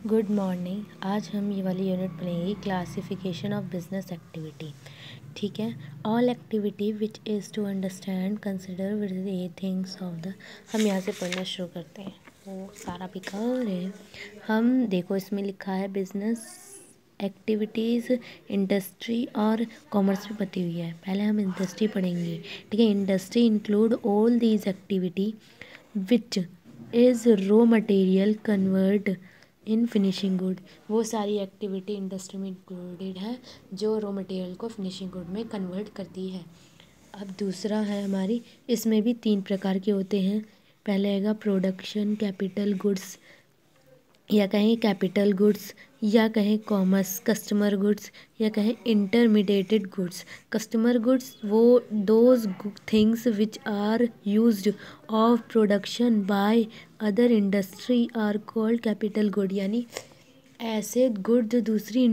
Good morning. आज हम ये वाली यूनिट पढ़ेंगे क्लासिफिकेशन ऑफ बिजनेस एक्टिविटी। ठीक है। All activity which is to understand consider with a things of the. हम यहाँ से पढ़ना शुरू करते हैं। वो सारा बिकार है। हम देखो इसमें लिखा है बिजनेस एक्टिविटीज़, इंडस्ट्री और कॉमर्स में बती हुई है। पहले हम इंडस्ट्री पढ़ेंगे। ठीक है। Industry include all these activity which is raw material convert in finishing good. वो सारी एक्टिविटी इंडस्ट्री में इंक्लूडेड है जो रॉ मटेरियल को फिनिशिंग गुड में कन्वर्ट करती है। अब दूसरा है हमारी, इसमें भी 3 प्रकार के होते हैं। पहले आएगा प्रोडक्शन कैपिटल गुड्स, या कहें कैपिटल गुड्स, या कहें कॉमर्स कस्टमर गुड्स, या कहें इंटरमीडिएटेड गुड्स। कस्टमर गुड्स वो those things which are used of production by other industry are called capital good. यानी ऐसे गुड जो दूसरी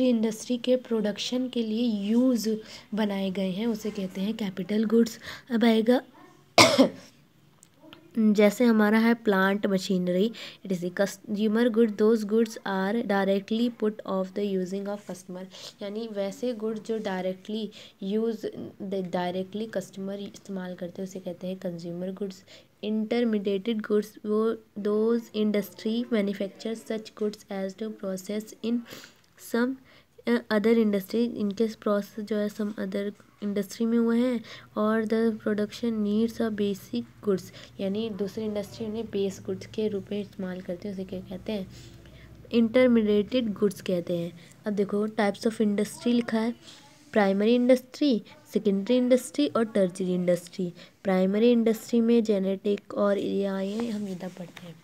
इंडस्ट्री के प्रोडक्शन के लिए यूज़ बनाए गए हैं उसे कहते हैं कैपिटल गुड्स। अब आएगा जैसे हमारा है plant machinery, it is a consumer good, those goods are directly put of the using of customer. यानी वैसे गुड्स जो डायरेक्टली कस्टमर इस्तेमाल करते हैं उसे कहते हैं कंज्यूमर गुड्स। इंटरमीडिएटेड गुड्स वो those industry manufacture such goods as to process in some other industry, इनके प्रोसेस जो है सम अदर इंडस्ट्री में हुए हैं, और the production needs a basic goods. यानी दूसरी इंडस्ट्री उन्हें बेस गुड्स के रूप में इस्तेमाल करते हैं उसे क्या कहते हैं, इंटरमीडिएटेड गुड्स कहते हैं। अब देखो टाइप्स ऑफ इंडस्ट्री लिखा है, प्राइमरी इंडस्ट्री, सेकेंडरी इंडस्ट्री और टर्शियरी इंडस्ट्री। प्राइमरी इंडस्ट्री में जेनेटिक और एरियाएँ हम इधर पढ़ते हैं।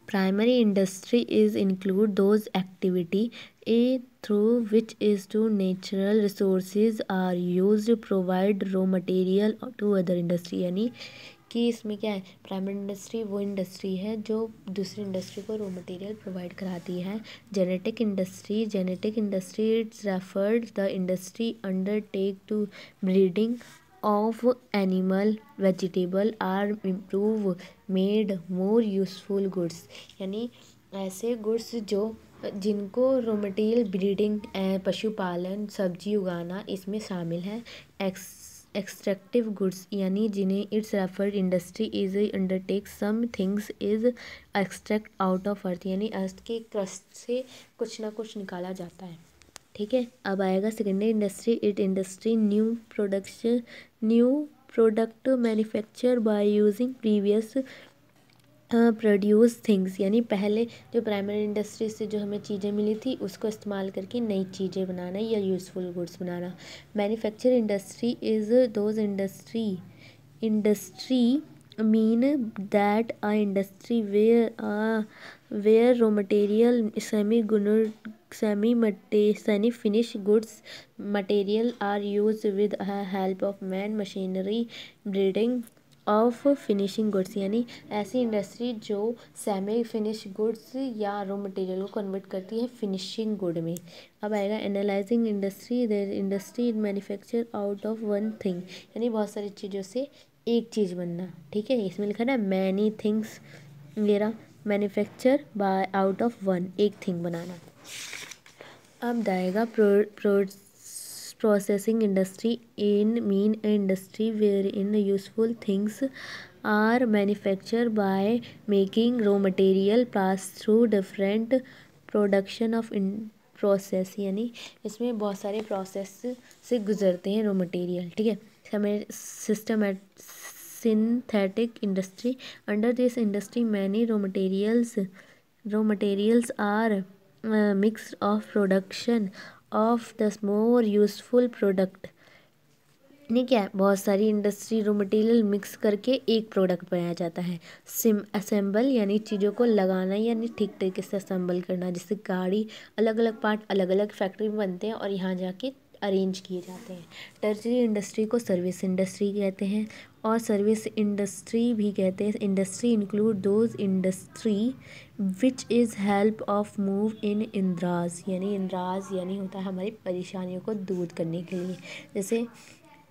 Primary industry is include those activity through which is to natural resources are used to provide raw material to other industry। यानी कि इसमें क्या है, प्राइमरी इंडस्ट्री वो इंडस्ट्री है जो दूसरी इंडस्ट्री को रॉ मटेरियल प्रोवाइड कराती है। Genetic industry it's referred the industry undertake to breeding of animal vegetable are improve made more useful goods। यानी ऐसे गुड्स जो जिनको रॉ मटेरियल ब्रीडिंग, पशुपालन, सब्जी उगाना इसमें शामिल है। एक्सट्रैक्टिव गुड्स यानी जिन्हें it's referred industry is undertake some things is extract out of earth. यानी अर्थ के क्रस्ट से कुछ ना कुछ निकाला जाता है। ठीक है। अब आएगा secondary industry, it industry new product manufacture by using previous produce things. यानी पहले जो प्राइमरी इंडस्ट्री से जो हमें चीज़ें मिली थी उसको इस्तेमाल करके नई चीज़ें बनाना या useful goods banana. Manufacture industry is those industry mean that a industry where raw material semi finished goods material are used with the help of man machinery breeding of finishing goods. यानी ऐसी industry जो semi finish goods या raw material को convert करती है finishing good में। अब आएगा analysing industry, the industry manufacture out of one thing. यानी बहुत सारी चीज़ों से एक चीज़ बनना। ठीक है। इसमें लिखा है मैनी थिंग्स मेरा manufacture by out of one, एक थिंग बनाना। अब आएगा processing industry, in mean industry where in useful things are manufacture by making raw material pass through different production of process. यानी इसमें बहुत सारे प्रोसेस से गुजरते हैं रॉ मटेरियल। ठीक है। हमें synthetic industry, under this industry many raw materials are mix of production of the more useful product. नहीं क्या है, बहुत सारी इंडस्ट्री रॉ मटेरियल मिक्स करके एक प्रोडक्ट बनाया जाता है। असेंबल यानी चीज़ों को लगाना, यानी ठीक तरीके से असेंबल करना। जैसे गाड़ी अलग अलग पार्ट अलग अलग फैक्ट्री में बनते हैं और यहाँ जाके अरेंज किए जाते हैं। टर्शियरी इंडस्ट्री को सर्विस इंडस्ट्री कहते हैं और सर्विस इंडस्ट्री भी कहते हैं। Industry include those industry which is help of move in इंद्राज। यानी इंद्राज यानी होता है हमारी परेशानियों को दूर करने के लिए। जैसे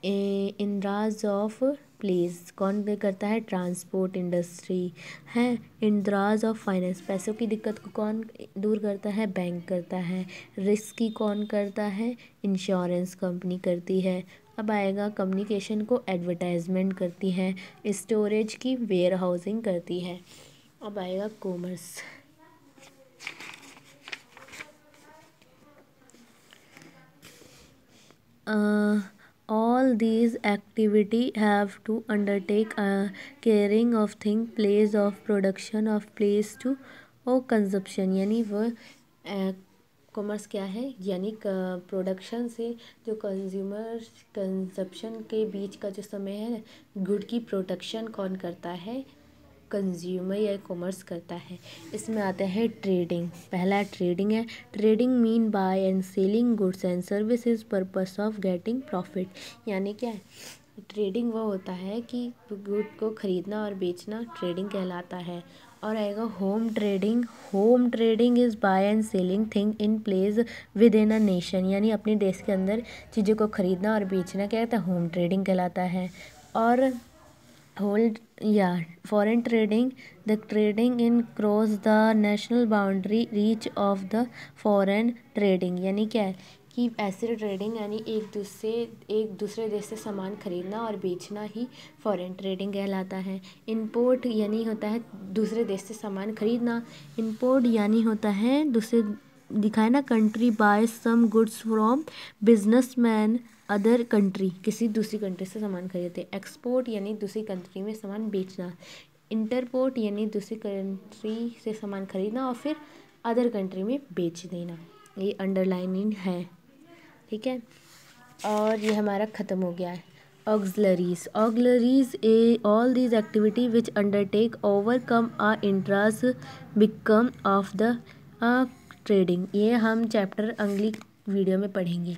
इंद्राज ऑफ प्लेस कौन करता है, ट्रांसपोर्ट इंडस्ट्री है। इंद्राज ऑफ फाइनेंस पैसों की दिक्कत को कौन दूर करता है, बैंक करता है। रिस्क की कौन करता है, इंश्योरेंस कंपनी करती है। अब आएगा कम्युनिकेशन को एडवर्टाइजमेंट करती है। स्टोरेज की वेयर हाउसिंग करती है। अब आएगा commerce. All these activity have to undertake a caring of thing, place of production of place to or consumption। यानी वह कॉमर्स क्या है, यानी प्रोडक्शन से जो कंज्यूमर कंजप्शन के बीच का जो समय है, गुड की प्रोडक्शन कौन करता है, कंज्यूमर या कॉमर्स करता है। इसमें आता है ट्रेडिंग। पहला ट्रेडिंग है। Trading mean by and selling goods and services purpose of getting profit. यानी क्या है, ट्रेडिंग वो होता है कि गुड को खरीदना और बेचना ट्रेडिंग कहलाता है। और आएगा home trading. Home trading is by and selling thing in place with in a nation. यानी अपने देश के अंदर चीज़ों को खरीदना और बेचना क्या कहता है, होम ट्रेडिंग कहलाता है। और होल्ड या foreign trading, the trading in cross the national boundary reach of the foreign trading. यानी क्या है कि ऐसे ट्रेडिंग यानी एक दूसरे देश से सामान खरीदना और बेचना ही फॉरेन ट्रेडिंग कहलाता है। इंपोर्ट यानी होता है दूसरे देश से सामान खरीदना। इंपोर्ट यानी होता है दूसरे दिखाए ना, country by some goods from businessman other country, किसी दूसरी कंट्री से सामान खरीदते। एक्सपोर्ट यानी दूसरी कंट्री में सामान बेचना। इंटरपोर्ट यानी दूसरी कंट्री से सामान खरीदना और फिर अदर कंट्री में बेच देना। ये अंडरलाइनिंग है, ठीक है। और ये हमारा ख़त्म हो गया है। Auxiliaries. Auxiliaries all these activity which undertake overcome a interest become of the trading. ये हम चैप्टर अगली वीडियो में पढ़ेंगे,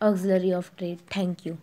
auxiliary of trade. Thank you.